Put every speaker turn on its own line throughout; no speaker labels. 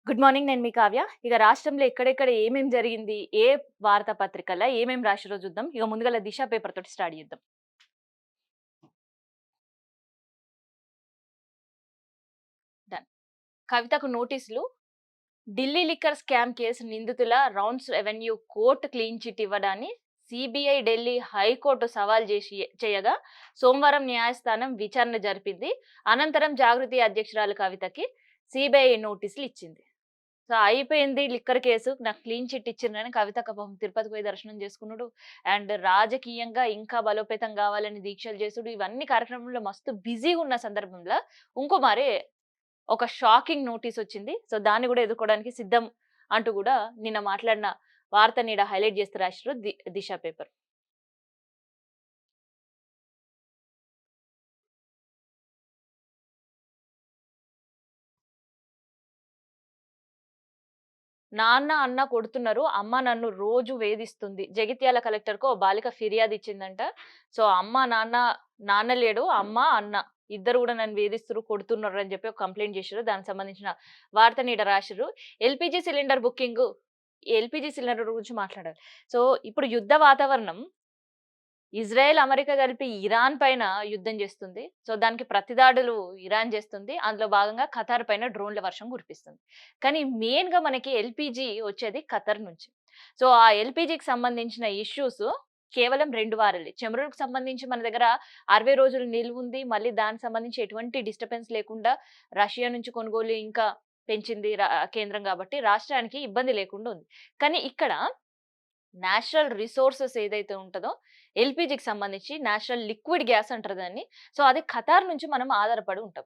Good morning. నేను మీ కావ్య. ఇక రాష్ట్రంలో ఎక్కడెక్కడ ఏమేం జరిగింది, ఏ వార్తాపత్రికల ఏమేం రాశిరో చూద్దాం. ఇక ముందుగల 'దిశ' పేపర్ తోటి స్టార్ట్ చేద్దాం. డన్. కవితకు నోటీసులు. ఢిల్లీ లిక్కర్ స్కామ్ కేసు నిందితుల Rouse Avenue court clean chit ఇవ్వడాన్ని సీబీఐ ఢిల్లీ హైకోర్టు సవాల్ చేయగా సోమవారం న్యాయస్థానం విచారణ జరిపింది. అనంతరం జాగృతి అధ్యక్షురాలు కవితకి సీబీఐ నోటీసులు ఇచ్చింది. సో, అయిపోయింది లిక్కర్ కేసు. నాకు క్లీన్ చిట్ ఇచ్చిండ్రని కవితక్క పాపం తిరుపతికి పోయి దర్శనం చేసుకునుడు. అండ్ రాజకీయంగా ఇంకా బలోపేతం కావాలని దీక్షలు చేసుడు. ఇవన్నీ కార్యక్రమంలో మస్తు బిజీగున్న సందర్భంలో ఇంకో ఒక షాకింగ్ నోటీస్ వచ్చింది. సో, దాన్ని గూడా ఎదుర్కోవడానికి సిద్ధం అంటూ గూడా నిన్న మాట్లాడిన వార్తని ఈడ హైలైట్ చేస్తూ రాసిర్రు 'దిశ' పేపర్. నాన్న, అన్న కొడుతున్నారు. అమ్మ నన్ను రోజు వేధిస్తుంది. జగిత్యాల కలెక్టర్‌కు ఓ బాలిక ఫిర్యాదు ఇచ్చిందంట. సో, అమ్మ, నాన్న, నాన్న లేడు. అమ్మ, అన్న ఇద్దరు గూడా నన్ను వేధిస్తుర్రు, కొడుతున్నారు అని చెప్పి ఒక కంప్లెయింట్ చేసిర్రు. దానికి సంబంధించిన వార్తని ఈడ రాసిర్రు. LPG cylinder booking LPG cylinder గురించి మాట్లాడాలి. సో, ఇప్పుడు యుద్ధ వాతావరణం. ఇజ్రాయెల్, అమెరికా కలిపి ఇరాన్ పైన యుద్ధం చేస్తుంది. సో, దానికి ప్రతిదాడులు ఇరాన్ చేస్తుంది. అందులో భాగంగా ఖతార్ పైన డ్రోన్‌ల వర్షం కురిపిస్తుంది. కానీ మెయిన్‌గా మనకి ఎల్‌పీజీ వచ్చేది ఖతర్ నుంచి. సో, ఆ ఎల్‌పీజీకి సంబంధించిన ఇష్యూస్ కేవలం 2 వారాలే. చమురుకు సంబంధించి మన దగ్గర 60 రోజులు నిలువుంది. మళ్ళీ దానికి సంబంధించి ఎటువంటి డిస్టర్బెన్స్ లేకుండా రష్యా నుంచి కొనుగోలు ఇంకా పెంచింది కేంద్రం కాబట్టి రాష్ట్రానికి ఇబ్బంది లేకుండా ఉంది. కానీ ఇక్కడ నేచురల్ రిసోర్సెస్ ఏదైతే ఉంటదో, ఎల్‌పీజీకి సంబంధించి నేచురల్ లిక్విడ్ గ్యాస్ అంటారు దాన్ని. సో, అది ఖతార్ నుంచి మనం ఆధారపడి ఉంటాం.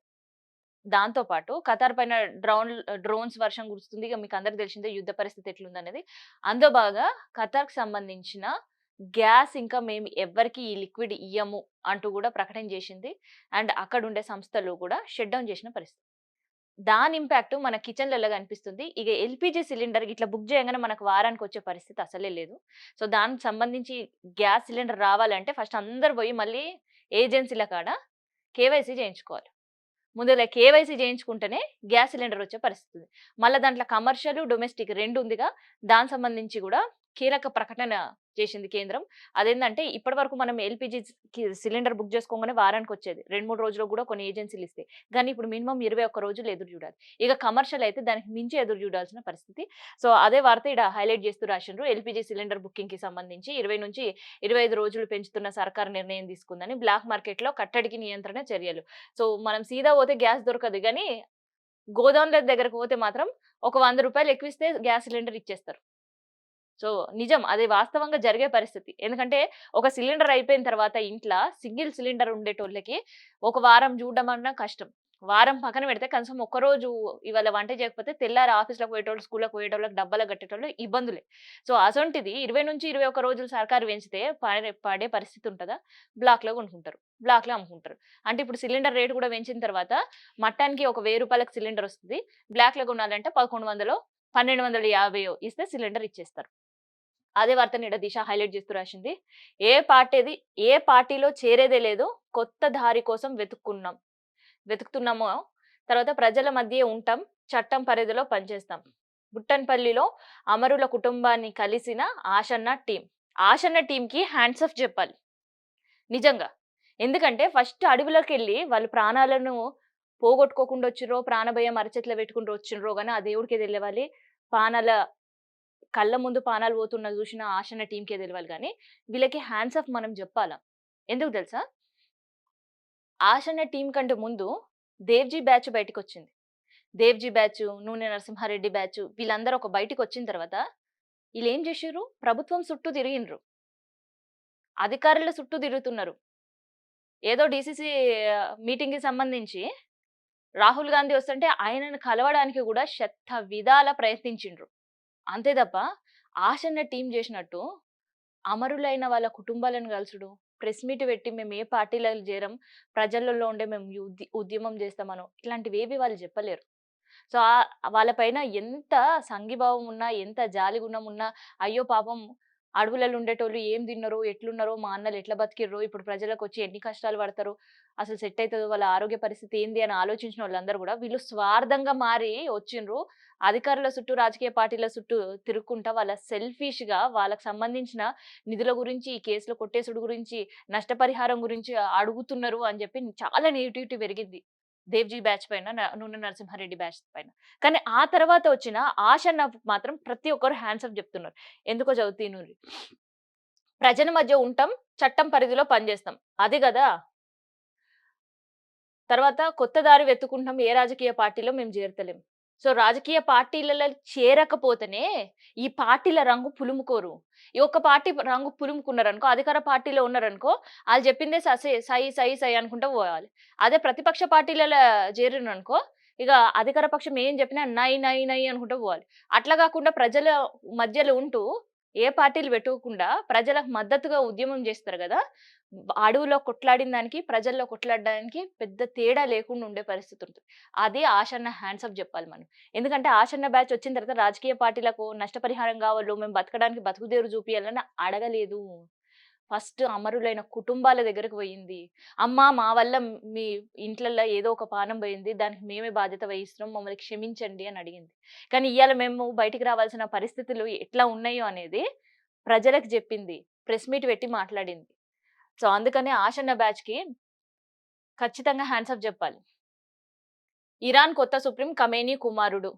దాంతో పాటు ఖతార్ పైన డ్రోన్స్ వర్షం కురుస్తుంది. ఇక మీకు అందరికి తెలిసిందే యుద్ధ పరిస్థితి ఎట్లుందనేది. అందులో భాగంగా ఖతార్‌కి సంబంధించిన గ్యాస్ ఇంకా మేము ఎవ్వరికీ ఈ లిక్విడ్ ఇయ్యము అంటూ కూడా ప్రకటన చేసింది. అండ్ అక్కడుండే సంస్థలు కూడా షట్ డౌన్ చేసిన పరిస్థితి. దాని ఇంపాక్ట్ మన కిచెన్‌లలో కనిపిస్తుంది. ఇగ ఎల్‌పీజీ సిలిండర్ ఇట్లా బుక్ చేయంగానే మనకు వారానికొచ్చే పరిస్థితి అసలే లేదు. సో, దానికి సంబంధించి గ్యాస్ సిలిండర్ రావాలంటే ఫస్ట్ అందరూ పోయి మళ్ళీ ఏజెన్సీల కాడ కేవైసీ చేయించుకోవాలి. ముందుల కేవైసీ చేయించుకుంటేనే గ్యాస్ సిలిండర్ వచ్చే పరిస్థితి ఉంది. మళ్ళా దాంట్లో కమర్షియల్, డొమెస్టిక్ 2 ఉందిగా. దానికి సంబంధించి గూడా కీలక ప్రకటన చేసింది కేంద్రం. అదేందంటే ఇప్పటివరకు మనం ఎల్‌పీజీ సిలిండర్ బుక్ చేసుకోగానే వారానికొచ్చేది. 2, 3 రోజుల్లో గూడా కొన్ని ఏజెన్సీలు ఇస్తాయి. గానీ ఇప్పుడు మినిమమ్ 21 రోజులు ఎదురు చూడాలి. ఇక కమర్షియల్ అయితే దానికి మించి ఎదురు చూడాల్సిన పరిస్థితి. సో, అదే వార్త ఈడ హైలైట్ చేస్తూ రాసిండ్రు. ఎల్‌పీజీ సిలిండర్ బుకింగ్‌కి సంబంధించి 20-25 రోజులు పెంచుతున్న సర్కార్ నిర్ణయం తీసుకుందని. బ్లాక్ మార్కెట్‌లో కట్టడికి నియంత్రణ చర్యలు. సో, మనం సీదా పోతే గ్యాస్ దొరకదు గానీ, గోదాంల దగ్గరకు పోతే మాత్రం ఒక రూ. 100 ఎక్కువిస్తే గ్యాస్ సిలిండర్ ఇచ్చేస్తారు. సో, నిజం. అది వాస్తవంగా జరిగే పరిస్థితి. ఎందుకంటే, ఒక సిలిండర్ అయిపోయిన తర్వాత ఇంట్ల సింగిల్ సిలిండర్ ఉండేటోళ్ళకి ఒక వారం చూడడమన్నా కష్టం. వారం పక్కన పెడితే కనీసం ఒక్కరోజు ఇవాళ వంట చేయకపోతే తెల్లారి ఆఫీస్‌లకు పోయేటోళ్ళు, స్కూల్‌కి పోయేటోళ్ళకి డబ్బాలకు కట్టేటోళ్ళు ఇబ్బందులే. సో, అసొంటిది 20-21 రోజులు సర్కారు పెంచితే పడే పరిస్థితి ఉంటదా? బ్లాక్‌లో కొనుక్కుంటారు. బ్లాక్‌లో అమ్ముకుంటారు. అంటే ఇప్పుడు సిలిండర్ రేట్ కూడా పెంచిన తర్వాత మట్టానికి ఒక రూ. 1000కి సిలిండర్ వస్తది. బ్లాక్‌లో కొనాలంటే 1100 1250 ఇస్తే సిలిండర్ ఇచ్చేస్తారు. అదే వార్తని ఈడ 'దిశ' హైలైట్ చేస్తూ రాసింది. ఏ పార్టీది ఏ పార్టీలో చేరేదే లేదు. కొత్త దారి కోసం వెతుకుతున్నామో తర్వాత ప్రజల మధ్యే ఉంటాం. చట్టం పరిధిలో పనిచేస్తాం. బుట్టన్పల్లిలో అమరుల కుటుంబాన్ని కలిసిన ఆషన్న టీమ్. ఆషన్న టీమ్‌కి హ్యాండ్స్ ఆఫ్ చెప్పాలి. నిజంగా. ఎందుకంటే ఫస్ట్ అడవిలోకెళ్ళి వాళ్ళు ప్రాణాలను పోగొట్టుకోకుండా వచ్చిర్రో, ప్రాణభయం అరచేతిలో పెట్టుకుంటూ వచ్చిండ్రో గాని ఆ దేవుడికే తెలవాలి. పానాల కళ్ళ ముందు పానాలు పోతున్నది చూసిన ఆషన్న టీమ్‌కే తెలవాలి గానీ, వీళ్ళకి హ్యాండ్స్ ఆఫ్ మనం జెప్పాల. ఎందుకు తెలుసా? ఆషన్న టీమ్ కంటే ముందు 'దేవ్‌జీ' బ్యాచ్ బయటికొచ్చింది. 'దేవ్‌జీ' బ్యాచు, నూనె నరసింహారెడ్డి బ్యాచు వీళ్ళందరూ ఒక బయటికొచ్చిన తర్వాత ఈళ్ళేం జేషిర్రు? ప్రభుత్వం చుట్టూ తిరిగిండ్రు. అధికారుల చుట్టూ తిరుగుతున్నారు. ఏదో డీసీసీ మీటింగ్‌కి సంబంధించి రాహుల్ గాంధీ వస్తుంటే ఆయనను కలవడానికి గూడా శత విధాల ప్రయత్నించిండ్రు. అంతే తప్ప ఆషన్న టీమ్ జేసినట్టు అమరులైన వాళ్ళ కుటుంబాలను కలుసుడు, ప్రెస్ మీట్ పెట్టి మేము ఏ పార్టీలో చేరం, ప్రజలలో ఉండే మేము ఉద్యమం చేస్తామనో ఇట్లాంటివేవి వాళ్ళు చెప్పలేరు. సో, వాళ్ళ పైన ఎంత సంఘీభావం ఉన్నా, ఎంత జాలి గుణం ఉన్నా, అయ్యో పాపం అడవులలో ఉండేటోళ్ళు ఏం తిన్నారో, ఎట్లున్నారో, మా అన్నలు ఎట్లా బతికిర్రో, ఇప్పుడు ప్రజలకొచ్చి ఎన్ని కష్టాలు పడతారో, అసలు సెట్ అయితదో, వాళ్ళ ఆరోగ్య పరిస్థితి ఏంది అని ఆలోచించినోళ్ళందరూ గూడా వీళ్ళు స్వార్థంగా మారి వచ్చిండ్రు. అధికారుల చుట్టూ, రాజకీయ పార్టీల చుట్టూ తిరుక్కుంటా వాళ్ళ సెల్ఫిష్‌గా వాళ్ళకి సంబంధించిన నిధుల గురించి, ఈ కేసులో కొట్టేసుడు గురించి, నష్టపరిహారం గురించి అడుగుతున్నారు అని జెప్పి చాలా నెగటివిటీ పెరిగింది. దేవ్‌జీ బ్యాచ్ పైన, నూనె నరసింహారెడ్డి బ్యాచ్ పైన. కానీ ఆ తర్వాత వచ్చిన ఆషన్నకు మాత్రం ప్రతి ఒక్కరు హ్యాండ్స్ అప్ జెప్తున్నారు. ఎందుకో చెబుతా ఇనుర్రి. ప్రజల మధ్య ఉంటాం, చట్టం పరిధిలో పనిజేస్తాం. అది గదా! తర్వాత కొత్త దారి వెతుక్కుంటాం. ఏ రాజకీయ పార్టీలో మేము చేరతలేం. సో, రాజకీయ పార్టీలలో చేరకపోతేనే ఈ పార్టీల రంగు పులుముకోరు. ఈ ఒక్క పార్టీ రంగు పులుముకున్నారనుకో, అధికార పార్టీలో ఉన్నారనుకో, ఆళ్ళు చెప్పిందే సై, సై, సై అనుకుంటా పోవాలి. అదే ప్రతిపక్ష పార్టీలలో చేరిననుకో, ఇగ అధికార పక్షం ఏం చెప్పినా నై, నై, నై అనుకుంటా పోవాలి. అట్లా గాకుండా ప్రజల మధ్యలో ఉంటూ, ఏ పార్టీలు పెట్టుకోకుండా ప్రజలకు మద్దతుగా ఉద్యమం చేస్తారు గదా! అడవిలో కొట్లాడిన దానికి, ప్రజల్లో కొట్లాడడానికి పెద్ద తేడా లేకుండా ఉండే పరిస్థితి ఉంటది. అది ఆషన్న హ్యాండ్స్ అప్ జెప్పాలి మనం. ఎందుకంటే ఆషన్న బ్యాచ్ వచ్చిన తర్వాత రాజకీయ పార్టీలకు నష్టపరిహారం గావాలో, మేము బతకడానికి బతుకుదెరువు జూపియాలని అడగలేదు. ఫస్ట్ అమరులైన కుటుంబాల దగ్గరకు పోయింది. అమ్మా మా వల్ల మీ ఇంట్లల్ల ఏదో ఒక పానం పోయింది. దానికి మేమే బాధ్యత వహిస్తున్నాం. మమ్మల్ని క్షమించండి అని అడిగింది. కానీ ఇయ్యాల మేము బయటికి రావాల్సిన పరిస్థితులు ఎట్లా ఉన్నాయో అనేది ప్రజలకు జెప్పింది. ప్రెస్ మీట్ పెట్టి మాట్లాడింది. సో, అందుకనే ఆషన్న బ్యాచ్‌కి ఖచ్చితంగా హ్యాండ్స్ అప్ జెప్పాలి. ఇరాన్ కొత్త సుప్రీం ఖమేనీ కుమారుడు.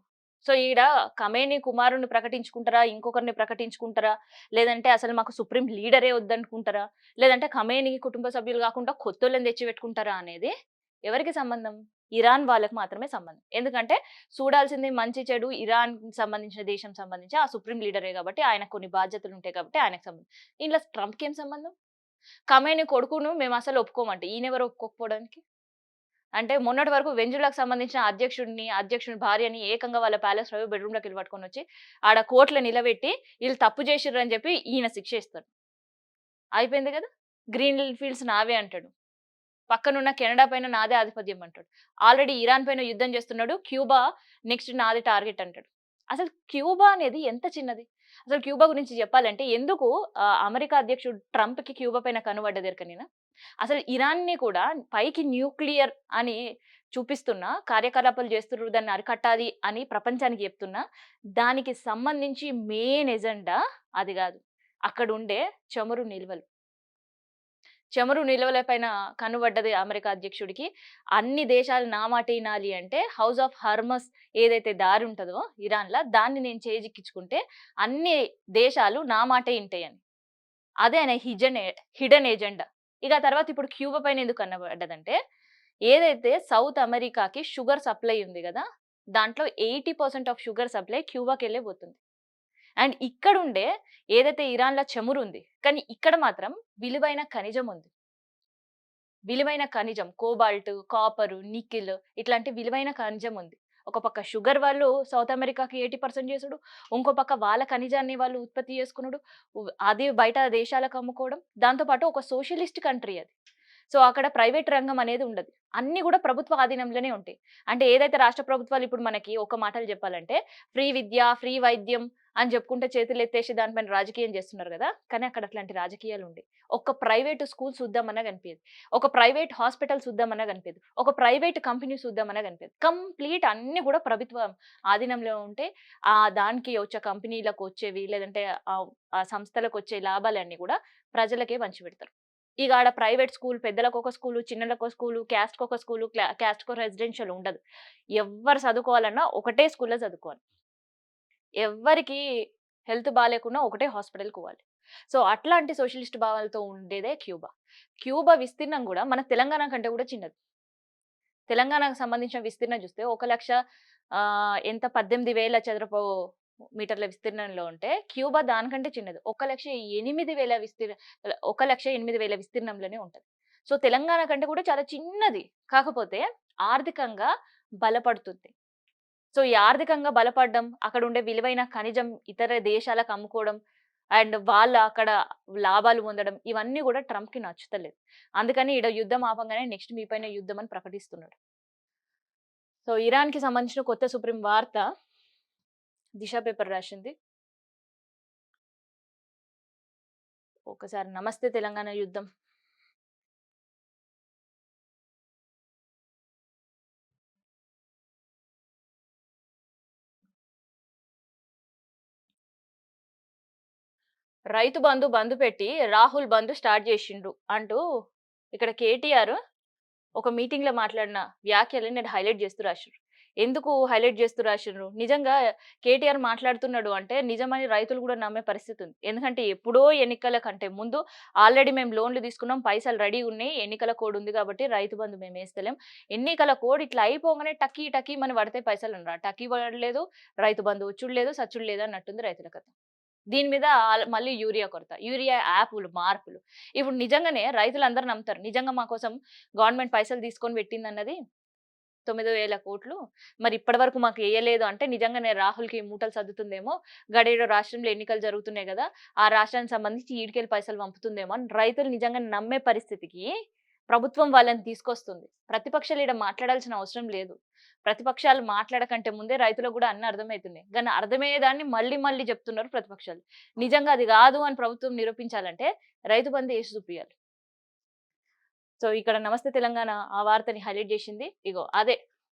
సో, ఈడ ఖమేనీ కుమారుడిని ప్రకటించుకుంటారా? ఇంకొకరిని ప్రకటించుకుంటారా? లేదంటే అసలు మాకు సుప్రీం లీడరే వద్దనుకుంటారా? లేదంటే ఖమేనీ కుటుంబ సభ్యులు గాకుండా కొత్తోళ్ళని తెచ్చిపెట్టుకుంటారా అనేది ఎవరికి సంబంధం? ఇరాన్ వాళ్ళకి మాత్రమే సంబంధం. ఎందుకంటే చూడాల్సింది మంచి, చెడు ఇరాన్‌కి సంబంధించిన దేశం సంబంధించి ఆ సుప్రీం లీడరే గాబట్టి ఆయనకు కొన్ని బాధ్యతలుంటాయి కాబట్టి ఆయనకు సంబంధం. ఇందులో ట్రంప్‌కేం సంబంధం? ఖమేనీ కొడుకును మేమసలు ఒప్పుకోమంట. ఈయనెవరు ఒప్పుకోకపోవడానికి? అంటే మొన్నటి వరకు వెంజులకు సంబంధించిన అధ్యక్షుని భార్యని ఏకంగా వాళ్ళ ప్యాలెస్‌లో బెడ్‌రూమ్‌లోకెళ్ళి పట్టుకొనొచ్చి, ఆడ కోర్ట్‌లో నిలబెట్టి, ఈళ్ళు తప్పు చేషిర్రని జెప్పి ఈయన శిక్షేస్తాడు. అయిపోయింది గదా! గ్రీన్ ఫీల్డ్స్ నావే అంటాడు. పక్కనున్న కెనడా పైన నాదే ఆధిపత్యం అంటాడు. ఆల్రెడీ ఇరాన్ పైన యుద్ధం చేస్తున్నాడు. క్యూబా నెక్స్ట్ నాది టార్గెట్ అంటాడు. అసలు క్యూబా అనేది ఎంత చిన్నది? అసలు క్యూబా గురించి చెప్పాలంటే ఎందుకు అమెరికా అధ్యక్షుడు ట్రంప్‌కి క్యూబా పైన కన్ను ఎరకనేనా? అసలు ఇరాన్‌ని కూడా పైకి న్యూక్లియర్ అని చూపిస్తున్నా, కార్యకలాపాలు చేస్తుర్రు, దాన్ని అరికట్టాలి అని ప్రపంచానికి చెప్తున్నా, దానికి సంబంధించి మెయిన్ ఎజెండా అది గాదు. అక్కడుండే చమురు నిల్వలు. చమురు నిల్వల పైన కన్నుబడ్డది అమెరికా అధ్యక్షుడికి. అన్ని దేశాలు నా మాట ఇనాలి అంటే హౌస్ ఆఫ్ హర్మస్ ఏదైతే దారి ఉంటదో ఇరాన్‌ల దాన్ని నేను చేజిక్కించుకుంటే అన్ని దేశాలు నా మాటే ఇంటాయని. అదే ఆయన హిడెన్ ఎజెండా. ఇక ఆ తర్వాత ఇప్పుడు క్యూబా పైన ఎందుకు కనబడ్డదంటే, ఏదైతే సౌత్ అమెరికాకి షుగర్ సప్లై ఉంది గదా! దాంట్లో 80% ఆఫ్ షుగర్ సప్లై క్యూబాకెళ్ళే పోతుంది. అండ్ ఇక్కడుండే ఏదైతే ఇరాన్‌ల చమురుంది. కానీ ఇక్కడ మాత్రం విలువైన ఖనిజం ఉంది. విలువైన ఖనిజం కోబాల్ట్, కాపరు, నికెల్ ఇట్లాంటి విలువైన ఖనిజం ఉంది. ఒక పక్క షుగర్ వాళ్ళు సౌత్ అమెరికాకి 80% చేసుడు. ఇంకో పక్క వాళ్ళ ఖనిజాన్ని వాళ్ళు ఉత్పత్తి చేసుకునుడు. అది బయట దేశాలకు అమ్ముకోవడం. దాంతో పాటు ఒక సోషలిస్ట్ కంట్రీ అది. సో, అక్కడ ప్రైవేట్ రంగం అనేది ఉండదు. అన్నీ గూడా ప్రభుత్వ ఆధీనంలోనే ఉంటాయి. అంటే ఏదైతే రాష్ట్ర ప్రభుత్వాలు ఇప్పుడు మనకి ఒక మాటలో చెప్పాలంటే ఫ్రీ విద్య, ఫ్రీ వైద్యం అని చెప్పుకుంటే చేతులెత్తేసి దానిపైన రాజకీయం చేస్తున్నారు గదా! కానీ అక్కడ అట్లాంటి రాజకీయాలుండయి. ఒక్క ప్రైవేట్ స్కూల్ చూద్దామన్నా కనిపియదు. ఒక ప్రైవేట్ హాస్పిటల్ చూద్దామన్నా కనిపియదు. ఒక ప్రైవేట్ కంపెనీ చూద్దామన్నా కనిపియదు. కంప్లీట్ అన్నీ గూడా ప్రభుత్వం ఆధీనంలో ఉంటే దానికి వచ్చే కంపెనీలకు వచ్చేవి లేదంటే ఆ సంస్థలకొచ్చే లాభాలన్నీ గూడా ప్రజలకే పంచిపెడతారు. ఇగ ఆడ ప్రైవేట్ స్కూల్ పెద్దలకొక స్కూలు, చిన్నలకో స్కూలు, క్యాస్ట్‌కొక స్కూలు, క్యాస్ట్‌కో రెసిడెన్షియల్ ఉండదు. ఎవ్వరు చదువుకోవాలన్నా ఒకటే స్కూల్‌లో చదువుకోవాలి. ఎవ్వరికీ హెల్త్ బాలేకున్నా ఒకటే హాస్పిటల్‌కి పోవాలి. సో, అట్లాంటి సోషలిస్ట్ భావాలతో ఉండేదే క్యూబా. క్యూబా విస్తీర్ణం గూడా మన తెలంగాణ కంటే గూడా చిన్నది. తెలంగాణకు సంబంధించిన విస్తీర్ణం చూస్తే 1,00,000 ఎంత 18,000 చదరపు మీటర్ల విస్తీర్ణంలో ఉంటే, క్యూబా దానికంటే చిన్నది. 1,08,000 1,08,000 విస్తీర్ణంలోనే ఉంటది. సో, తెలంగాణ కంటే కూడా చాలా చిన్నది. కాకపోతే ఆర్థికంగా బలపడుతుంది. సో, ఈ ఆర్థికంగా బలపడడం, అక్కడుండే విలువైన ఖనిజం ఇతర దేశాలకు అమ్ముకోవడం అండ్ వాళ్ళు అక్కడ లాభాలు పొందడం ఇవన్నీ గూడా ట్రంప్‌కి నచ్చుతలేదు. అందుకని ఈడ యుద్ధం ఆపంగానే నెక్స్ట్ మీ పైన యుద్ధం అని ప్రకటిస్తున్నాడు. సో, ఇరాన్‌కి సంబంధించిన కొత్త సుప్రీం వార్త దిశ పేపర్ రాసింది. ఒకసారి 'నమస్తే తెలంగాణ' యుద్ధం. రైతు బంధు పెట్టి రాహుల్ బంధు స్టార్ట్ జేషిండు అంటూ ఇక్కడ కేటీఆర్ ఒక మీటింగ్‌లో మాట్లాడిన వ్యాఖ్యలని నేను హైలైట్ చేస్తూ రాషిర్రు. ఎందుకు హైలైట్ చేస్తూ రాషిర్రు? నిజంగా కేటీఆర్ మాట్లాడుతున్నాడు అంటే నిజమని రైతులు గూడా నమ్మే పరిస్థితి ఉంది. ఎందుకంటే ఎప్పుడో ఎన్నికల కంటే ముందు ఆల్రెడీ మేము లోన్‌లు తీసుకున్నాం. పైసలు రెడీగున్నాయి. ఎన్నికల కోడ్ ఉంది కాబట్టి రైతు బంధు మేమేస్తలేం. ఎన్నికల కోడ్ ఇట్లా అయిపోగానే టకీ మని పడతాయి పైసలన్నారు. టకీ పడలేదు. రైతు బంధు వచ్చుడు లేదు, సచ్చుడు లేదు అన్నట్టుంది రైతుల కథ. దీని మీద మళ్ళీ యూరియా కొరత. యూరియా యాపులు, మార్పులు. ఇప్పుడు నిజంగానే రైతులందరూ నమ్ముతారు. నిజంగా మా కోసం గవర్నమెంట్ పైసలు తీసుకొని పెట్టిందన్నది 9,000 కోట్లు. మరి ఇప్పటి వరకు మాకు ఎయలేదు అంటే నిజంగానే రాహుల్‌కి మూటలు సర్దుతుందేమో. గడేడో రాష్ట్రంలో ఎన్నికలు జరుగుతున్నాయి గదా! ఆ రాష్ట్రానికి సంబంధించి ఈడికెళ్ళి పైసలు పంపుతుందేమో అని రైతులు నిజంగా నమ్మే పరిస్థితికి ప్రభుత్వం వాళ్ళని తీసుకొస్తుంది. ప్రతిపక్షాలు ఈడ మాట్లాడాల్సిన అవసరం లేదు. ప్రతిపక్షాలు మాట్లాడకంటే ముందే రైతులకు గూడా అన్నీ అర్థమైతున్నాయి. గాని అర్థమయ్యేదాన్ని మళ్ళీ జెప్తున్నారు ప్రతిపక్షాలు. నిజంగా అది గాదు అని ప్రభుత్వం నిరూపించాలంటే రైతు బంధు ఏసి చూపియాలి. సో, ఇక్కడ 'నమస్తే తెలంగాణ' ఆ వార్తని హైలైట్ జేషింది. ఇగో అదే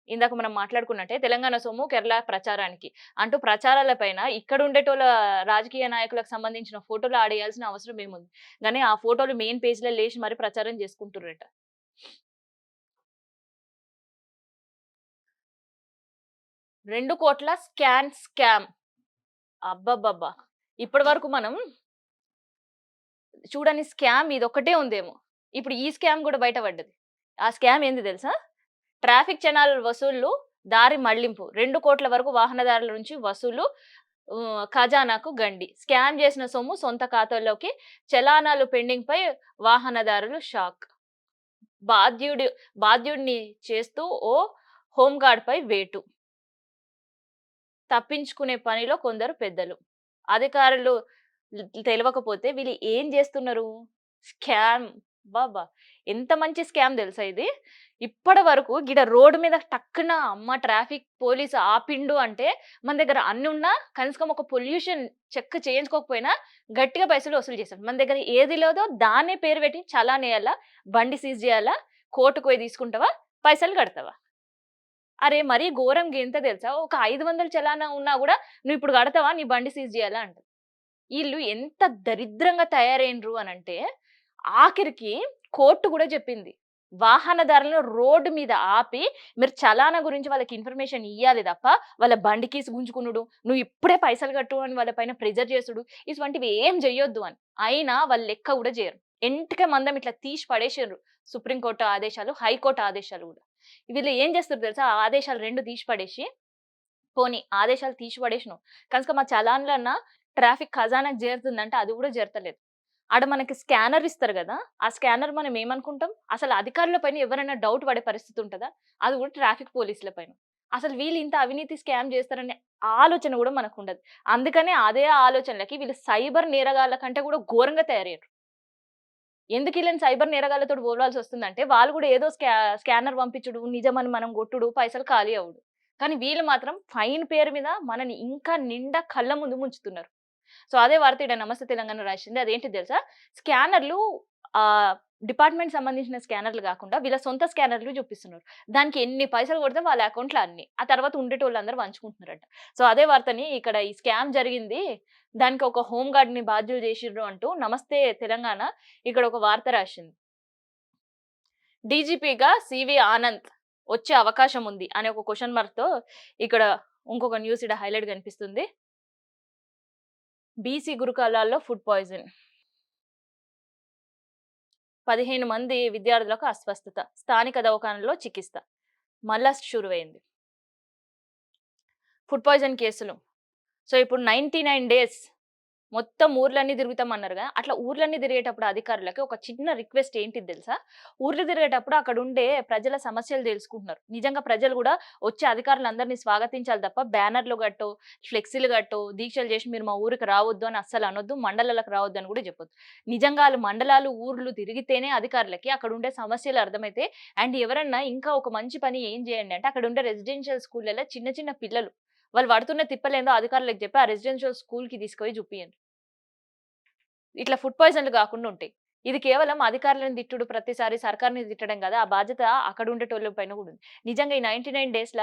ఇందాక మనం మాట్లాడుకున్నట్టే తెలంగాణ సొమ్ము కేరళ ప్రచారానికి అంటూ ప్రచారాల పైన ఇక్కడ ఉండేటోళ్ళ రాజకీయ నాయకులకు సంబంధించిన ఫోటోలు ఆడేయాల్సిన అవసరం ఏముంది? గానీ ఆ ఫోటోలు మెయిన్ పేజ్‌లో లేసి మరి ప్రచారం జేసుకుంటుర్రట. 2,00,00,000 స్కామ్. అబ్బబ్బబ్బా! ఇప్పటి వరకు మనం చూడని స్కామ్ ఇదొక్కటే ఉందేమో. ఇప్పుడు ఈ స్కామ్ గూడా బయట పడ్డది. ఆ స్కామ్ ఏంది తెలుసా? ట్రాఫిక్ చలాన్‌ల వసూళ్లు దారి మళ్లింపు. 2,00,00,000 వరకు వాహనదారుల నుంచి వసూలు ఖజానాకు గండి. స్కామ్ చేసిన సొమ్ము సొంత ఖాతాల్లోకి చలానాలు పెండింగ్‌పై వాహనదారులు షాక్. బాధ్యుడు బాధ్యుడిని చేస్తూ ఓ హోంగార్డ్‌పై వేటు. తప్పించుకునే పనిలో కొందరు పెద్దలు. అధికారులు తెలవకపోతే వీళ్ళు ఏం జేస్తున్నారు? స్కామ్. అబ్బబ్బా! ఎంత మంచి స్కామ్ తెలుసా ఇది? ఇప్పటి వరకు గిడ రోడ్ మీద టక్కున అమ్మ ట్రాఫిక్ పోలీస్ ఆపిండు అంటే మన దగ్గర అన్నున్నా కనీసం ఒక పొల్యూషన్ చెక్ చేయించుకోకపోయినా గట్టిగా పైసలు వసూలు చేస్తాడు. మన దగ్గర ఏది లేదో దాన్నే పేరు పెట్టి చలానేయాలా, బండి సీజ్ జేయాలా, కోర్టుకు పోయి తీసుకుంటావా, పైసలు కడతావా? అరే! మరీ ఘోరంగా ఎంత తెలుసా? ఒక 500 చలానా ఉన్నా గూడా "నువ్విప్పుడు కడతావా? నీ బండి సీజ్ జేయాలా" అంటది. ఈళ్ళు ఎంత దరిద్రంగా తయారైండ్రు అనంటే, ఆఖరికి కోర్ట్ గూడా జెప్పింది. వాహనదారులను రోడ్డు మీద ఆపి, మీరు చలానా గురించి వాళ్ళకి ఇన్ఫర్మేషన్ ఇయ్యాలి తప్ప, వాళ్ళ బండి కీస్ గుంజుకునుడు, నువ్వు ఇప్పుడే పైసలు కట్టు అని వాళ్ళ పైన ప్రెషర్ చేసుడు, ఇటువంటివి ఏం జెయ్యొద్దు అని. అయినా వాళ్ళు లెక్క గూడా జేయరు. ఎంటిక మందం ఇట్లా తీసి పడేషిర్రు. సుప్రీం కోర్ట్ ఆదేశాలు, హైకోర్ట్ ఆదేశాలు గూడా. వీళ్ళు ఏం జేస్తుర్రు తెలుసా? ఆ ఆదేశాలు 2 తీసి పడేసి పోనీ ఆదేశాలు తీసి పడేసినవు. కనుక మా చలాన్‌లన్నా ట్రాఫిక్ ఖజానాకి చేరుతుందంటే అది గూడా చేరతలేదు. ఆడ మనకి స్కానర్ ఇస్తారు గదా! ఆ స్కానర్ మనం ఏమనుకుంటాం? అసలు అధికారుల పైన ఎవరైనా డౌట్ పడే పరిస్థితి ఉంటదా? అది గూడా ట్రాఫిక్ పోలీసుల పైన. అసలు వీళ్ళు ఇంత అవినీతి స్కామ్ చేస్తారనే ఆలోచన గూడా మనకుండదు. అందుకనే అదే ఆలోచనలకి వీళ్ళు సైబర్ నేరగాళ్ళ కంటే గూడా ఘోరంగా తయారయ్యారు. ఎందుకు ఈళ్ళని సైబర్ నేరగాళ్ళతోటి పోల్వాల్సొస్తుందంటే, వాళ్ళు గూడా ఏదో స్కానర్ పంపించుడు, నిజమని మనం గొట్టుడు, పైసలు ఖాళీ అవ్వుడు. కానీ వీళ్ళు మాత్రం ఫైన్ పేరు మీద మనని ఇంకా నిండా కళ్ళ ముందు ముంచుతున్నారు. సో, అదే వార్త ఈడ 'నమస్తే తెలంగాణ' రాసింది. అదేంటిది తెలుసా? స్కానర్‌లు ఆహ్, డిపార్ట్‌మెంట్ సంబంధించిన స్కానర్‌లు గాకుండా వీళ్ళ సొంత స్కానర్‌లు చూపిస్తున్నారు. దానికి ఎన్ని పైసలు కొడితే వాళ్ళ అకౌంట్‌లో అన్ని. ఆ తర్వాత ఉండేటోళ్ళందరూ పంచుకుంటున్నారట. సో, అదే వార్తని ఇక్కడ ఈ స్కామ్ జరిగింది. దానికి ఒక హోమ్ గార్డ్‌ని బాధ్యులు చేసిర్రు అంటూ 'నమస్తే తెలంగాణ' ఇక్కడ ఒక వార్త రాసింది. డీజీపీగా సీవీ ఆనంద్ వచ్చే అవకాశం ఉంది అనే ఒక క్వెషన్ మార్క్‌తో ఇక్కడ ఇంకొక న్యూస్ ఈడ హైలైట్ కనిపిస్తుంది. బీసీ గురుకులాల్లో ఫుడ్ పాయిజన్. 15 మంది విద్యార్థులకు అస్వస్థత. స్థానిక దవాఖానలో చికిత్స. మళ్ళా షురువైంది. ఫుడ్ పాయిజన్ కేసులు. సో, ఇప్పుడు 99 డేస్ మొత్తం ఊర్లన్నీ తిరుగుతామన్నారుగా. అట్లా ఊర్లన్నీ తిరిగేటప్పుడు అధికారులకి ఒక చిన్న రిక్వెస్ట్ ఏంటిది తెలుసా? ఊర్లు తిరిగేటప్పుడు అక్కడుండే ప్రజల సమస్యలు తెలుసుకుంటున్నారు. నిజంగా ప్రజలు గూడా వచ్చే అధికారులందరిని స్వాగతించాలి తప్ప బ్యానర్‌లు గట్టో, ఫ్లెక్సీలు గట్టో, దీక్షలు చేసి మీరు మా ఊరికి రావద్దు అని అస్సలు అనొద్దు. మండలాలకు రావద్దు అని గూడా చెప్పొద్దు. నిజంగా ఆళ్ళు మండలాలు, ఊర్లు తిరిగితేనే అధికారులకి అక్కడుండే సమస్యలు అర్థమైతాయి. అండ్ ఎవరన్నా ఇంకా ఒక మంచి పని ఏం చేయండి అంటే అక్కడుండే రెసిడెన్షియల్ స్కూల్‌లలో చిన్న చిన్న పిల్లలు వాళ్ళు పడుతున్న తిప్పలేందో అధికారులకు చెప్పి ఆ రెసిడెన్షియల్ స్కూల్‌కి తీసుకుపోయి చూపియండి. ఇట్లా ఫుడ్ పాయిజన్‌లు గాకుండా ఉంటాయి. ఇది కేవలం అధికారులను తిట్టుడు ప్రతిసారి సర్కార్‌ని తిట్టడం కాదు. ఆ బాధ్యత అక్కడ ఉండేటోళ్ళ పైన కూడా ఉంది. నిజంగా ఈ 99 డేస్‌ల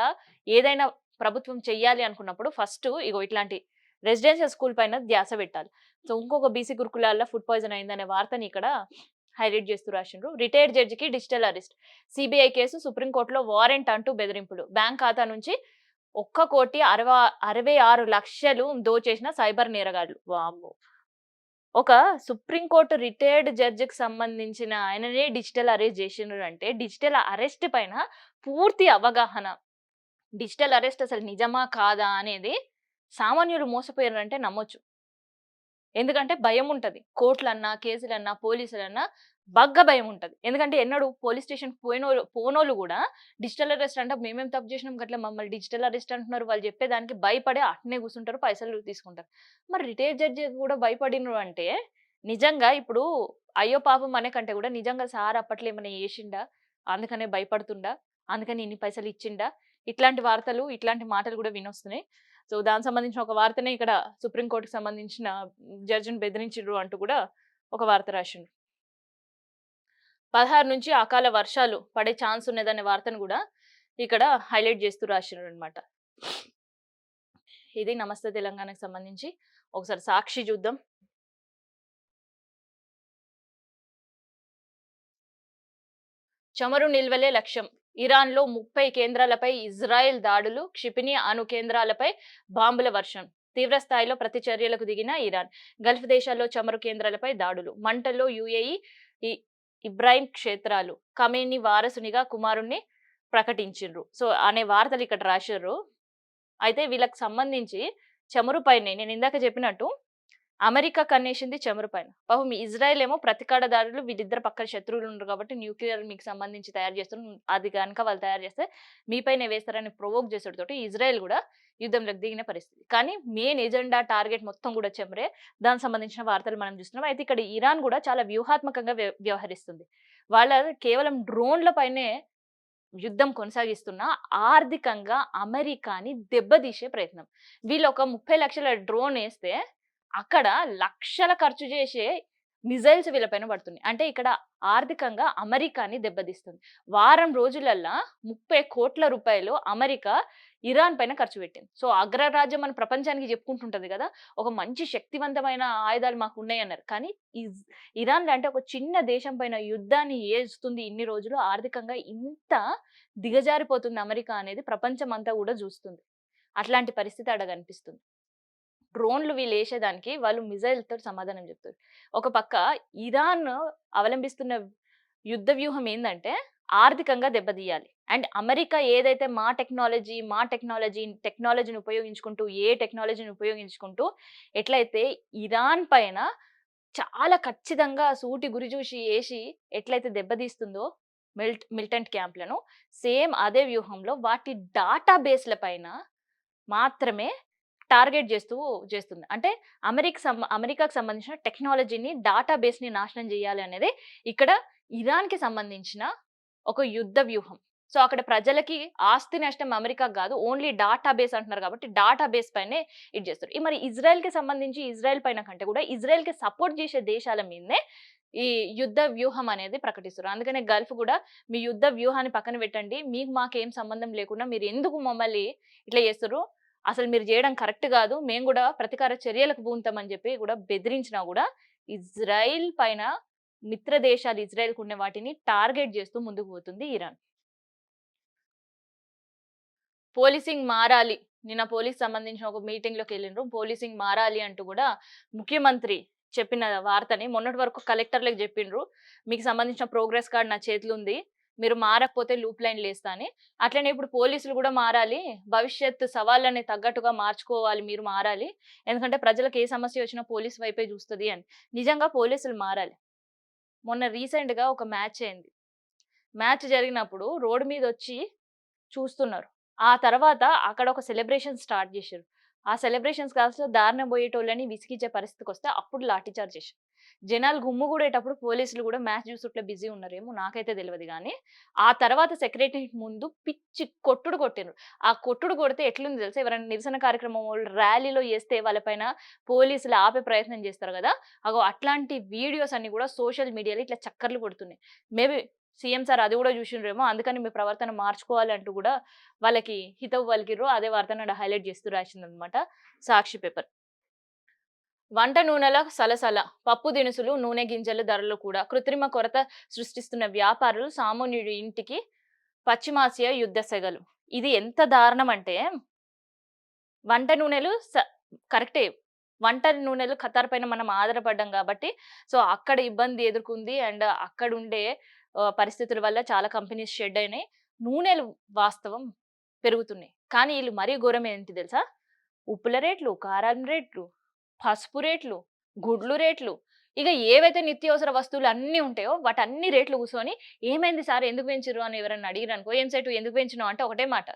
ఏదైనా ప్రభుత్వం చెయ్యాలి అనుకున్నప్పుడు ఫస్ట్ ఇగో ఇట్లాంటి రెసిడెన్షియల్ స్కూల్ పైన ధ్యాస పెట్టాలి. సో, ఇంకొక బీసీ గురుకులాల్లో ఫుడ్ పాయిజన్ అయిందనే వార్తని ఇక్కడ హైలైట్ చేస్తూ రాసిండ్రు. రిటైర్డ్ జడ్జికి digital arrest. CBI case supreme కోర్టులో వారెంట్ అంటూ బెదిరింపులు. బ్యాంక్ ఖాతా నుంచి 1,66,00,000 దోచేసిన సైబర్ నేరగాళ్లు. వామ్మో! ఒక సుప్రీం కోర్ట్ రిటైర్డ్ జడ్జికి సంబంధించిన ఆయననే డిజిటల్ అరెస్ట్ చేసిండ్రంటే, డిజిటల్ అరెస్ట్ పైన పూర్తి అవగాహన. డిజిటల్ అరెస్ట్ అసలు నిజమా? కాదా? అనేది సామాన్యులు మోసపోయారంటే నమ్మొచ్చు. ఎందుకంటే భయముంటది. కోర్టులన్నా, కేసులన్నా, పోలీసులన్నా భయముంటది. ఎందుకంటే ఎన్నడూ పోలీస్ స్టేషన్‌కి పోనోళ్ళు గూడా డిజిటల్ అరెస్ట్ అంటే మేమేం తప్పు జేసినాం గట్ల మమ్మల్ని డిజిటల్ అరెస్ట్ అంటున్నారు. వాళ్ళు చెప్పేదానికి భయపడి అట్నే కూర్చుంటారు. పైసలు తీసుకుంటారు. మరి రిటైర్డ్ జడ్జి కూడా భయపడిన్రు అంటే నిజంగా ఇప్పుడు అయ్యో పాపం అనే కంటే గూడా నిజంగా సార్ అప్పట్లో ఏమైనా జేషిండా? అందుకనే భయపడుతుండా? అందుకని ఇన్ని పైసలు ఇచ్చిండా? ఇట్లాంటి వార్తలు, ఇట్లాంటి మాటలు గూడా వినొస్తున్నాయి. సో, దానికి సంబంధించిన ఒక వార్తనే ఇక్కడ సుప్రీం కోర్ట్‌కి సంబంధించిన జడ్జిని బెదిరించిర్రు అంటూ కూడా ఒక వార్త రాసిండ్రు. 16 నుంచి అకాల వర్షాలు పడే ఛాన్స్ ఉన్నదనే వార్తను కూడా ఇక్కడ హైలైట్ చేస్తూ రాసిండ్రనమాట. ఇది నమస్తే తెలంగాణకు సంబంధించి. ఒకసారి సాక్షి చూద్దాం. చమురు నిల్వలే లక్ష్యం. ఇరాన్‌లో 30 కేంద్రాలపై ఇజ్రాయెల్ దాడులు, క్షిపణి అణు కేంద్రాలపై బాంబుల వర్షం. తీవ్ర స్థాయిలో ప్రతిచర్యలకు దిగిన ఇరాన్. గల్ఫ్ దేశాల్లో చమురు కేంద్రాలపై దాడులు. మంటల్లో యూఏఈ, ఇబ్రాహిం క్షేత్రాలు. ఖమేనీ వారసునిగా కుమారుణ్ణి ప్రకటించిండ్రు. సో, అనే వార్తలు ఇక్కడ రాసిర్రు. అయితే వీళ్ళకి సంబంధించి చమురు పైనే నేను ఇందాక చెప్పినట్టు అమెరికా కన్నేసింది చమురు పైన. పాపం ఇజ్రాయెల్ ఏమో ప్రతికాడ దాడులు, వీళ్ళిద్దరు పక్కన శత్రువులు ఉన్నారు కాబట్టి న్యూక్లియర్ మీకు సంబంధించి తయారు చేస్తున్నారు. అది గనుక వాళ్ళు తయారు చేస్తే మీ పైనే వేస్తారని ప్రొవోక్ చేసుడుతోటి ఇజ్రాయెల్ కూడా యుద్ధంలోకి దిగిన పరిస్థితి. కానీ మెయిన్ ఎజెండా టార్గెట్ మొత్తం కూడా చమురే. దానికి సంబంధించిన వార్తలు మనం చూస్తున్నాం. అయితే ఇక్కడ ఇరాన్ కూడా చాలా వ్యూహాత్మకంగా వ్యవహరిస్తుంది. వాళ్ళ కేవలం డ్రోన్ల పైనే యుద్ధం కొనసాగిస్తున్న ఆర్థికంగా అమెరికాని దెబ్బతీసే ప్రయత్నం. వీళ్ళు ఒక 30 లక్షల డ్రోన్ ఏస్తే అక్కడ లక్షల ఖర్చు చేసే మిజైల్స్ వీళ్ళపైన పడుతున్నాయి. అంటే ఇక్కడ ఆర్థికంగా అమెరికాని దెబ్బతీస్తుంది. వారం రోజులల్లా 30 కోట్ల రూపాయలు అమెరికా ఇరాన్ పైన ఖర్చు పెట్టింది. సో, అగ్రరాజ్యం అని ప్రపంచానికి చెప్పుకుంటుంటది కదా! ఒక మంచి శక్తివంతమైన ఆయుధాలు మాకున్నాయన్నారు. కానీ ఇరాన్ లాంటి ఒక చిన్న దేశం పైన యుద్ధాన్ని ఏస్తుంది ఇన్ని రోజులు. ఆర్థికంగా ఇంత దిగజారిపోతుంది అమెరికా అనేది ప్రపంచమంతా కూడా చూస్తుంది. అట్లాంటి పరిస్థితి ఆడ కనిపిస్తుంది. డ్రోన్‌లు వీళ్ళేసేదానికి వాళ్ళు మిజైల్‌తోటి సమాధానం చెప్తారు. ఒక పక్క ఇరాన్ అవలంబిస్తున్న యుద్ధ వ్యూహం ఏందంటే ఆర్థికంగా దెబ్బతీయాలి. అండ్ అమెరికా ఏదైతే టెక్నాలజీని ఉపయోగించుకుంటూ టెక్నాలజీని ఉపయోగించుకుంటూ ఎట్లయితే ఇరాన్ పైన చాలా ఖచ్చితంగా సూటి గురి చూసి ఏసి ఎట్లయితే దెబ్బతీస్తుందో మిలిటెంట్ క్యాంప్‌లను, సేమ్ అదే వ్యూహంలో వాటి డాటా బేస్‌ల పైన మాత్రమే టార్గెట్ చేస్తుంది. అంటే అమెరికాకి సంబంధించిన టెక్నాలజీని, డాటా బేస్‌ని నాశనం చేయాలి అనేది ఇక్కడ ఇరాన్‌కి సంబంధించిన ఒక యుద్ధ వ్యూహం. సో, అక్కడ ప్రజలకి ఆస్తి నష్టం అమెరికాకి గాదు. ఓన్లీ డాటా బేస్ అంటున్నారు కాబట్టి డాటా బేస్ పైనే ఇది చేస్తారు. మరి ఇజ్రాయెల్‌కి సంబంధించి ఇజ్రాయెల్ పైన కంటే కూడా ఇజ్రాయెల్‌కి సపోర్ట్ చేసే దేశాల మీదనే ఈ యుద్ధ వ్యూహం అనేది ప్రకటిస్తారు. అందుకనే గల్ఫ్ కూడా మీ యుద్ధ వ్యూహాన్ని పక్కన పెట్టండి. మీకు మాకేం సంబంధం లేకుండా మీరు ఎందుకు మమ్మల్ని ఇట్లా చేస్తుర్రు? అసలు మీరు చేయడం కరెక్ట్ గాదు. మేము గూడా ప్రతీకార చర్యలకు పూనుతామని చెప్పి కూడా బెదిరించినా గూడా ఇజ్రాయిల్ పైన మిత్ర దేశాలు ఇజ్రాయెల్‌కున్న వాటిని టార్గెట్ చేస్తూ ముందుకు పోతుంది ఇరాన్. పోలీసింగ్ మారాలి. నిన్న పోలీస్ సంబంధించిన ఒక మీటింగ్‌లోకెళ్ళిండ్రు. పోలీసింగ్ మారాలి అంటూ గూడా ముఖ్యమంత్రి చెప్పిన వార్తని మొన్నటి వరకు కలెక్టర్‌లకి జెప్పిండ్రు. మీకు సంబంధించిన ప్రోగ్రెస్ కార్డ్ నా చేతిలుంది. మీరు మారకపోతే లూప్ లైన్‌లేస్తా అని. అట్లనే ఇప్పుడు పోలీసులు గూడా మారాలి. భవిష్యత్ సవాళ్ళని తగ్గట్టుగా మార్చుకోవాలి. మీరు మారాలి. ఎందుకంటే ప్రజలకు ఏ సమస్య వచ్చినా పోలీస్ వైపే చూస్తది అని. నిజంగా పోలీసులు మారాలి. మొన్న రీసెంట్‌గా ఒక మ్యాచ్ అయింది. మ్యాచ్ జరిగినప్పుడు రోడ్ మీదొచ్చి చూస్తున్నారు. ఆ తర్వాత అక్కడ ఒక సెలబ్రేషన్ స్టార్ట్ జేషిర్రు. ఆ సెలబ్రేషన్స్ కాస్త దారిన బోయేటోళ్ళని విసిగిచ్చే పరిస్థితికొస్తే అప్పుడు లాఠీ చార్జ్ చేషిర్రు. జనాలు గుమ్మిగూడేటప్పుడు పోలీసులు గూడా మ్యాచ్ జూసుట్ల బిజీ ఉన్నారేమో నాకైతే తెలవదు గానీ, ఆ తర్వాత సెక్రటరేట్ ముందు పిచ్చి కొట్టుడు కొట్టిండ్రు. ఆ కొట్టుడు కొడితే ఎట్లుంది తెలుసా? ఎవరైనా నిరసన కార్యక్రమం వోళ్ళు ర్యాలీలో చేస్తే వాళ్ళ పైన పోలీసులు ఆపే ప్రయత్నం చేస్తారు గదా! అగో అట్లాంటి వీడియోస్ అన్ని గూడా సోషల్ మీడియాలో ఇట్లా చక్కర్లు కొడుతున్నాయి. మేబీ సీఎం సార్ అది గూడా జూషిండ్రేమో అందుకని మీ ప్రవర్తన మార్చుకోవాలి అంటూ గూడా వాళ్ళకి హితవు పలికిర్రు. అదే వార్తను ఆడ హైలైట్ చేస్తూ రాసిందనమాట సాక్షి పేపర్. వంట నూనెల సలసల, పప్పు దినుసులు, నూనె గింజల ధరలు కూడా కృత్రిమ కొరత సృష్టిస్తున్న వ్యాపారులు సామాన్యుడి ఇంటికి పశ్చిమాసియా యుద్ధ సెగలు. ఇది ఎంత దారుణం అంటే వంట నూనెలు కరెక్టే. వంట నూనెలు ఖతార్ పైన మనం ఆధారపడ్డాం గాబట్టి, సో, అక్కడ ఇబ్బంది ఎదుర్కొంది. అండ్ అక్కడుండే పరిస్థితుల వల్ల చాలా కంపెనీస్ షెడ్ అయినాయి. నూనెలు వాస్తవం పెరుగుతున్నాయి. కానీ ఈళ్ళు మరీ ఘోరం ఏంటి తెలుసా? ఉప్పుల రేట్లు, కారం రేట్లు, పసుపు రేట్లు, గుడ్లు రేట్లు, ఇగ ఏవైతే నిత్యావసర వస్తువులు అన్నీ ఉంటాయో వాటన్ని రేట్లు కూసోని, "ఏమైంది సార్ ఎందుకు పెంచిర్రు?" అని ఎవరైనా అడిగిరనుకో, "ఏం సేటు ఎందుకు పెంచినావు?" అంటే ఒకటే మాట.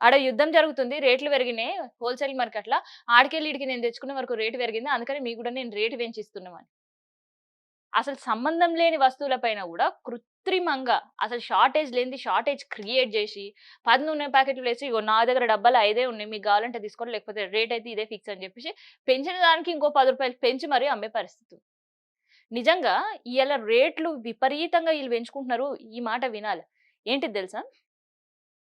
ఆడ యుద్ధం జరుగుతుంది. రేట్లు పెరిగినాయి. హోల్‌సేల్ మార్కెట్‌ల. ఆడికెళ్ళి ఈడికి నేను తెచ్చుకునే వరకు రేట్ పెరిగింది. అందుకని మీకు గూడా నేను రేట్ పెంచిస్తున్నామని. అసలు సంబంధం లేని వస్తువుల పైన గూడా కృత్రిమంగా అసలు షార్టేజ్ లేనిది షార్టేజ్ క్రియేట్ జేసి 10 నూనె ప్యాకెట్‌లేసి ఇగో నా దగ్గర డబ్బాలో 5 ఉన్నాయి. మీకు గావాలంటే తీసుకోండి. లేకపోతే రేట్ అయితే ఇదే ఫిక్స్ అని జెప్పేసి పెంచిన దానికి ఇంకో రూ. 10 పెంచి మరీ అమ్మే పరిస్థితి. నిజంగా ఇయాల రేట్లు విపరీతంగా ఈళ్ళు పెంచుకుంటున్నారు. ఈ మాట వినాలి. ఏంటిది దెలుసా?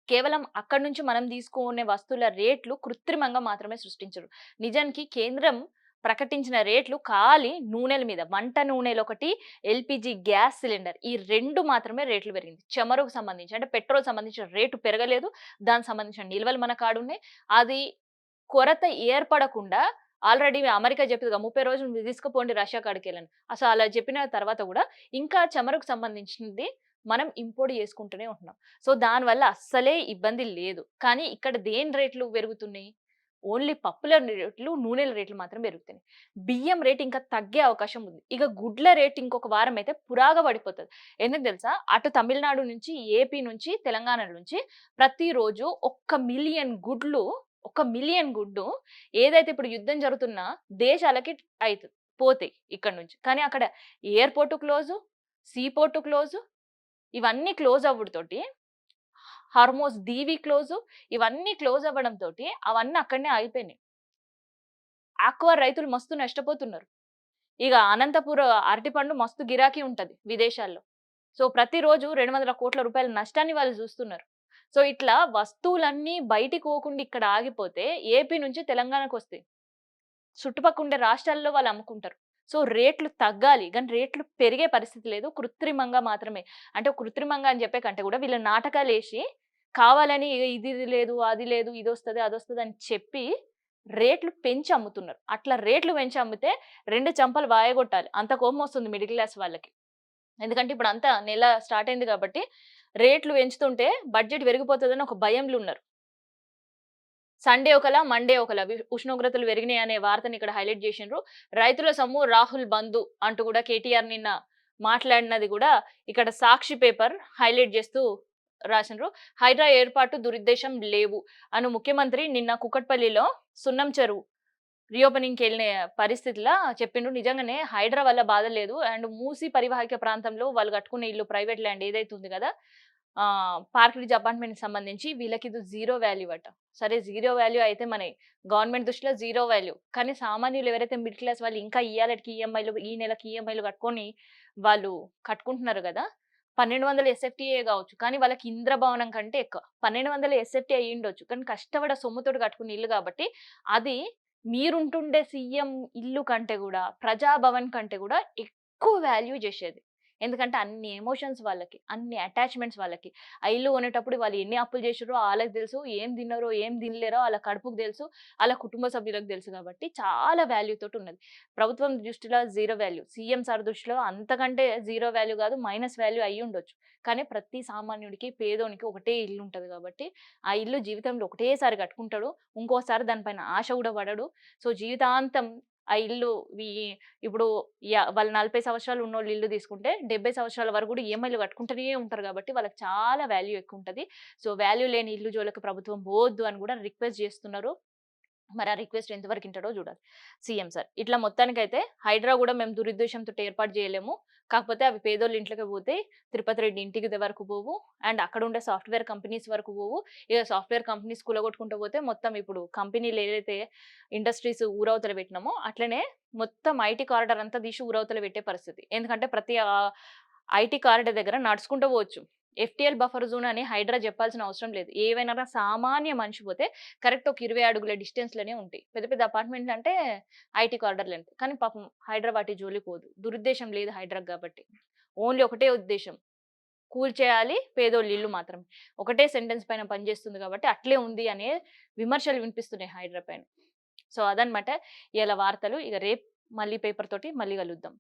కేవలం అక్కడి నుంచి మనం తీసుకునే వస్తువుల రేట్లు కృత్రిమంగా మాత్రమే సృష్టించరు. నిజానికి కేంద్రం ప్రకటించిన రేట్లు ఖాళీ నూనెల మీద. వంట నూనెలొకటి, ఎల్‌పీజీ గ్యాస్ సిలిండర్ ఈ 2 మాత్రమే రేట్లు పెరిగింది. చమురుకు సంబంధించి అంటే పెట్రోల్ సంబంధించిన రేటు పెరగలేదు. దానికి సంబంధించిన నిల్వలు మన కాడున్నాయి. అది కొరత ఏర్పడకుండా ఆల్రెడీ అమెరికా చెప్పిందిగా 30 రోజులు మీరు తీసుకుపోండి రష్యా కాడికెళ్ళని. అసలు అలా చెప్పిన తర్వాత గూడా ఇంకా చమురుకు సంబంధించింది మనం ఇంపోర్ట్ చేసుకుంటూనే ఉంటున్నాం. సో, దానివల్ల అస్సలే ఇబ్బంది లేదు. కానీ ఇక్కడ దేని రేట్లు పెరుగుతున్నాయి? ఓన్లీ పప్పుల రేట్లు, నూనెల రేట్లు మాత్రం పెరుగుతున్నాయి. బియ్యం రేట్ ఇంకా తగ్గే అవకాశం ఉంది. ఇక గుడ్ల రేట్ ఇంకొక వారం అయితే పురాగా పడిపోతది. ఎందుకు తెలుసా? అటు తమిళనాడు నుంచి, ఏపీ నుంచి, తెలంగాణ నుంచి ప్రతిరోజు 1,000,000 గుడ్లు, 1,000,000 గుడ్డు ఏదైతే ఇప్పుడు యుద్ధం జరుగుతున్న దేశాలకి పోతాయి ఇక్కడి నుంచి. కానీ అక్కడ airport close, see port close ఇవన్నీ క్లోజ్ అవ్వుడుతోటి హార్మోస్ దీవి క్లోజు ఇవన్నీ క్లోజ్ అవ్వడంతోటి అవన్నీ అక్కడనే ఆగిపోయినాయి. ఆక్వా రైతులు మస్తు నష్టపోతున్నారు. ఇగ అనంతపూర్ అరటిపండు మస్తు గిరాకీ ఉంటది విదేశాల్లో. సో, ప్రతిరోజు రూ. 200,00,00,000 నష్టాన్ని వాళ్ళు జూస్తున్నారు. సో, ఇట్లా వస్తువులన్నీ బయటికి పోకుండా ఇక్కడ ఆగిపోతే ఏపీ నుంచి తెలంగాణకొస్తాయి. చుట్టుపక్కుండే రాష్ట్రాల్లో వాళ్ళు అమ్ముకుంటారు. సో, రేట్లు తగ్గాలి. గానీ రేట్లు పెరిగే పరిస్థితి లేదు. కృత్రిమంగా మాత్రమే. అంటే కృత్రిమంగా అని చెప్పే కంటే గూడా వీళ్ళు నాటకాలేసి కావాలని ఇది లేదు, అది లేదు, ఇదొస్తది, అదొస్తది అని చెప్పి రేట్లు పెంచి అమ్ముతున్నారు. అట్లా రేట్లు పెంచి అమ్మితే 2 చెంపలు వాయగొట్టాలి. అంత కోపమొస్తుంది మిడిల్ క్లాస్ వాళ్ళకి. ఎందుకంటే ఇప్పుడంతా నెల స్టార్ట్ అయింది గాబట్టి రేట్లు పెంచుతుంటే బడ్జెట్ పెరిగిపోతదని ఒక భయంలో ఉన్నారు. సండే ఒకలా, మండే ఒకలా ఉష్ణోగ్రతలు పెరిగినాయనే వార్తని ఇక్కడ హైలైట్ జేషిండ్రు. రైతుల సొమ్ము రాహుల్ బంధు అంటూ గూడా కేటీఆర్ నిన్న మాట్లాడినది గూడా ఇక్కడ సాక్షి పేపర్ హైలైట్ జేస్తూ రాసిండ్రు. హైడ్రా ఏర్పాటు దురుద్దేశం లేవు అను ముఖ్యమంత్రి నిన్న కుకట్పల్లిలో సున్నం చెరువు రీఓపెనింగ్‌కెళ్ళిన పరిస్థితిలా చెప్పిండ్రు. నిజంగానే హైడ్రా వల్ల బాధ లేదు. అండ్ మూసీ పరివాహక ప్రాంతంలో వాళ్ళు కట్టుకునే ఇల్లు ప్రైవేట్ ల్యాండ్ ఏదైతే ఉంది గదా! పార్క్ రిడ్జ్ అపార్ట్‌మెంట్‌కి సంబంధించి వీళ్ళకిది జీరో వాల్యూ అట. సరే జీరో వాల్యూ అయితే మన గవర్నమెంట్ దృష్టిలో జీరో వాల్యూ. కానీ సామాన్యులు ఎవరైతే మిడిల్ క్లాస్ వాళ్ళు ఇంకా ఇయ్యాలటికి ఈఎంఐలు ఈ నెలకి ఈఎంఐలు కట్టుకొని వాళ్ళు కట్టుకుంటున్నారు గదా! 1,200 ఎస్ఎఫ్టీయే గావచ్చు. కానీ వాళ్ళకి ఇంద్రభవనం కంటే ఎక్కువ. 1,200 ఎస్ఎఫ్టీ అయ్యుండొచ్చు. కానీ కష్టపడి సొమ్ముతోటి కట్టుకున్న ఇల్లు గాబట్టి అది మీరుంటుండే సీఎం ఇల్లు కంటే గూడా, ప్రజాభవన్ కంటే గూడా ఎక్కువ వాల్యూ జేసేది. ఎందుకంటే అన్ని ఎమోషన్స్ వాళ్ళకి, అన్ని అటాచ్‌మెంట్స్ వాళ్ళకి. ఆ ఇల్లు కొనేటప్పుడు వాళ్ళు ఎన్ని అప్పులు జేసిర్రో ఆళ్ళకి తెలుసు. ఏం తిన్నారో, ఏం తినలేరో ఆళ్ళ కడుపుకు తెలుసు. ఆళ్ళ కుటుంబ సభ్యులకు తెలుసు గాబట్టి చాలా వాల్యూ తోటున్నది. ప్రభుత్వం దృష్టిలో జీరో వాల్యూ. సీఎం సార్ దృష్టిలో అంతకంటే జీరో వాల్యూ గాదు, మైనస్ వాల్యూ అయ్యుండొచ్చు. కానీ ప్రతి సామాన్యుడికి, పేదోనికి ఒకటే ఇల్లుంటది గాబట్టి, ఆ ఇల్లు జీవితంలో ఒకటేసారి కట్టుకుంటాడు. ఇంకోసారి దానిపైన ఆశ గూడా పడడు. సో, జీవితాంతం ఆ ఇల్లు ఇప్పుడు వాళ్ళు 40 సంవత్సరాలు ఉన్నోళ్ళు ఇల్లు తీసుకుంటే 70 సంవత్సరాల వరకు కూడా ఈఎంఐలు కట్టుకుంటూనే ఉంటారు కాబట్టి వాళ్ళకి చాలా వాల్యూ ఎక్కువుంటది. సో, వాల్యూ లేని ఇల్లు జోలికి ప్రభుత్వం పోవద్దు అని కూడా రిక్వెస్ట్ చేస్తున్నారు. మరి ఆ రిక్వెస్ట్ ఎంతవరకు వింటాడో చూడాలి సీఎం సార్. ఇట్లా మొత్తానికైతే హైడ్రా గూడా మేము దురుద్దేశంతోటి ఏర్పాటు జేయలేము. కాకపోతే అవి పేదోళ్ళ ఇంట్లోకి పోతాయి. తిరుపతి రెడ్డి ఇంటికి వరకు పోవు. అండ్ అక్కడుండే సాఫ్ట్‌వేర్ కంపెనీస్ వరకు పోవు. ఇగ సాఫ్ట్‌వేర్ కంపెనీస్ కూలగొట్టుకుంటూ పోతే మొత్తం ఇప్పుడు కంపెనీలు ఏదైతే ఇండస్ట్రీస్ ఊరవతల పెట్టినామో అట్లనే మొత్తం ఐటీ కారిడార్ అంతా తీసి ఊరవతల పెట్టే పరిస్థితి. ఎందుకంటే ప్రతి ఐటీ కారిడార్ దగ్గర నడుచుకుంటూ పోవచ్చు. ఎఫ్‌టీఎల్ బఫర్ జోన్ అని హైడ్రా జెప్పాల్సిన అవసరం లేదు. ఏవైనా సామాన్య మనిషి పోతే కరెక్ట్ ఒక 20 అడుగుల డిస్టెన్స్‌లోనే ఉంటాయి. పెద్ద పెద్ద అపార్ట్‌మెంట్‌లంటే ఐటీ కారిడార్‌లంటే. కానీ పాపం హైడ్రా వాటి జోలికి పోదు. దురుద్దేశం లేదు హైడ్రాకి గాబట్టి. ఓన్లీ ఒకటే ఉద్దేశ్యం. కూల్చేయాలి పేదోళ్ళ ఇల్లు మాత్రమే. ఒకటే సెంటెన్స్ పైన పనిచేస్తుంది గాబట్టి అట్లే ఉంది అనే విమర్శలు వినిపిస్తున్నాయి హైడ్రా పైన. సో, అదనమాట ఇయాల వార్తలు. ఇగ రేపు మళ్ళీ పేపర్ తోటి మళ్ళీ కలుద్దాం.